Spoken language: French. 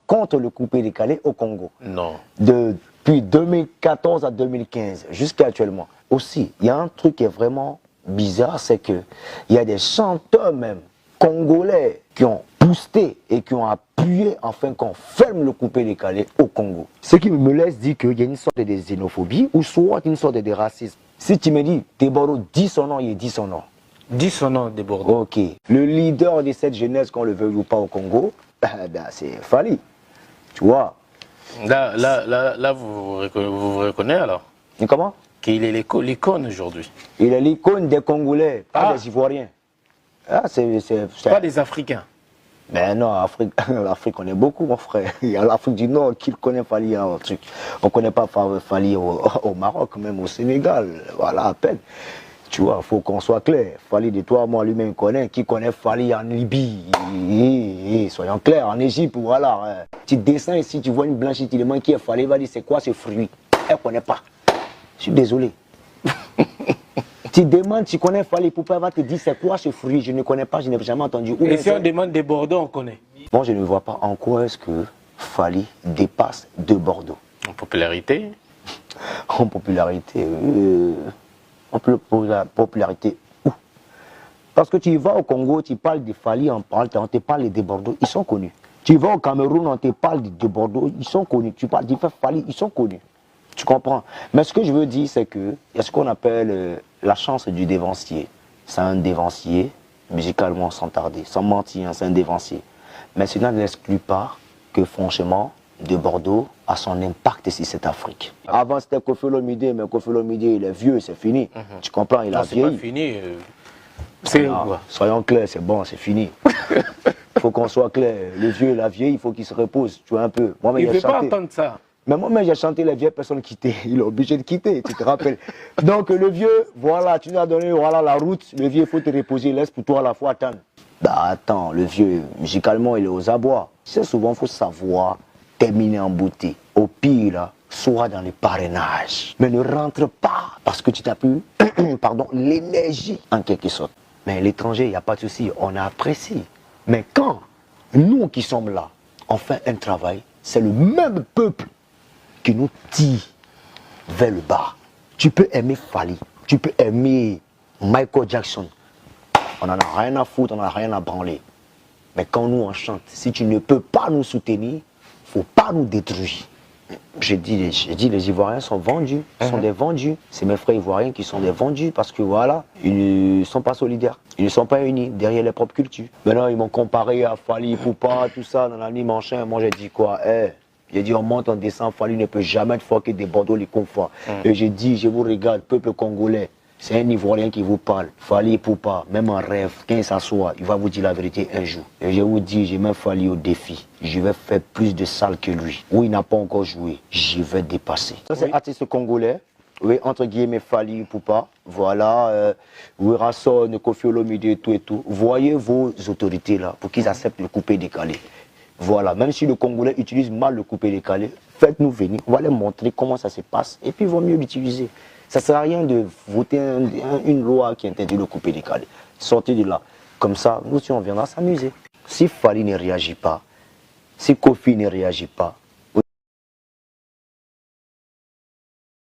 contre le coupé décalé au Congo. Non. Depuis 2014 à 2015, jusqu'à actuellement. Aussi, il y a un truc qui est vraiment bizarre, c'est qu'il y a des chanteurs même congolais qui ont boosté et qui ont appuyé afin qu'on ferme le coupé décalé au Congo. Ce qui me laisse dire qu'il y a une sorte de xénophobie ou soit une sorte de racisme. Si tu me dis, Desbordeaux dit son nom, il dit son nom. Dis son nom, Desbordeaux. Ok. Le leader de cette jeunesse, qu'on le veuille ou pas au Congo, c'est Fally. Tu vois. Là vous vous reconnaissez alors? Et comment? Qu'il est l'icône aujourd'hui. Il est l'icône des Congolais, pas des Ivoiriens. Ah, Pas des Africains. Mais non, l'Afrique, on est beaucoup, mon frère. Il y a l'Afrique du Nord qui connaît Fally. Hein, truc. On ne connaît pas Fally au Maroc, même au Sénégal. Voilà, à peine. Tu vois, il faut qu'on soit clair. Fally de toi, moi, lui-même connaît. Qui connaît Fally en Libye? Soyons clairs, en Égypte, voilà. Tu descends ici, tu vois une blanchie, tu demandes qui est Fally, il va dire c'est quoi ce fruit? Elle ne connaît pas. Je suis désolé. Tu demandes, tu connais Fally Ipupa, elle va te dire c'est quoi ce fruit? Je ne connais pas, je n'ai jamais entendu. Et si on demande des Bordeaux, on connaît. Bon, je ne vois pas en quoi est-ce que Fally dépasse de Bordeaux. En popularité? En popularité, popularité où? Parce que tu vas au Congo, tu parles de Fally, on te parle de Bordeaux, ils sont connus. Tu vas au Cameroun, on te parle de Bordeaux, ils sont connus. Tu parles de Fally, ils sont connus. Tu comprends? Mais ce que je veux dire, c'est que il y a ce qu'on appelle la chance du dévancier. C'est un dévancier, musicalement sans tarder, sans mentir, c'est un dévancier. Mais cela n'exclut pas que franchement, de Bordeaux a son impact sur cette Afrique. Avant c'était Koffi Olomide, mais Koffi Olomide il est vieux, c'est fini. Tu comprends? Il a vieilli. C'est pas fini. C'est soyons clairs, c'est bon, c'est fini. Il faut qu'on soit clair. Le vieux, la vieille, il faut qu'il se repose, tu vois un peu. Il ne veut pas entendre ça. Mais moi-même, j'ai chanté les vieilles personnes quitter. Il est obligé de quitter, tu te rappelles. Donc, le vieux, voilà, tu nous as donné voilà, la route. Le vieux, il faut te reposer. Laisse pour toi à la fois attendre. Bah, attends, le vieux, musicalement, il est aux abois. C'est souvent, il faut savoir terminer en beauté. Au pire, là, soit dans les parrainages. Mais ne rentre pas parce que tu t'as plus, pardon, l'énergie en quelque sorte. Mais l'étranger, il n'y a pas de souci, on apprécie. Mais quand nous qui sommes là, on fait un travail, c'est le même peuple qui nous tire vers le bas. Tu peux aimer Fally, tu peux aimer Michael Jackson. On n'en a rien à foutre, on n'en a rien à branler. Mais quand nous on chante, si tu ne peux pas nous soutenir, il ne faut pas nous détruire. J'ai dit, les Ivoiriens sont vendus, sont des vendus. C'est mes frères Ivoiriens qui sont des vendus parce que voilà, ils ne sont pas solidaires. Ils ne sont pas unis derrière leur propre culture. Maintenant, ils m'ont comparé à Fally Ipupa, tout ça, dans la nuit, machin. Moi, j'ai dit quoi? J'ai dit, on monte, on descend, Fally ne peut jamais être foqué des Bordeaux, les confins. Et j'ai dit, je vous regarde, peuple congolais. C'est un Ivoirien qui vous parle. Fally Ipupa, même en rêve, quand il s'assoit, il va vous dire la vérité un jour. Et je vous dis, je mets Fally au défi. Je vais faire plus de salles que lui. Où il n'a pas encore joué, je vais dépasser. Ça, c'est artiste congolais. Oui, entre guillemets, Fally Ipupa. Voilà, Werason, Koffi Olomide, tout et tout. Voyez vos autorités là, pour qu'ils acceptent le coupé décalé. Voilà, même si le Congolais utilise mal le coupé décalé, faites-nous venir, on va leur montrer comment ça se passe. Et puis, il vaut mieux l'utiliser. Ça ne sert à rien de voter une loi qui interdit le coupé décalé. Sortez de là. Comme ça, nous, si on viendra s'amuser. Si Fally ne réagit pas, si Koffi ne réagit pas,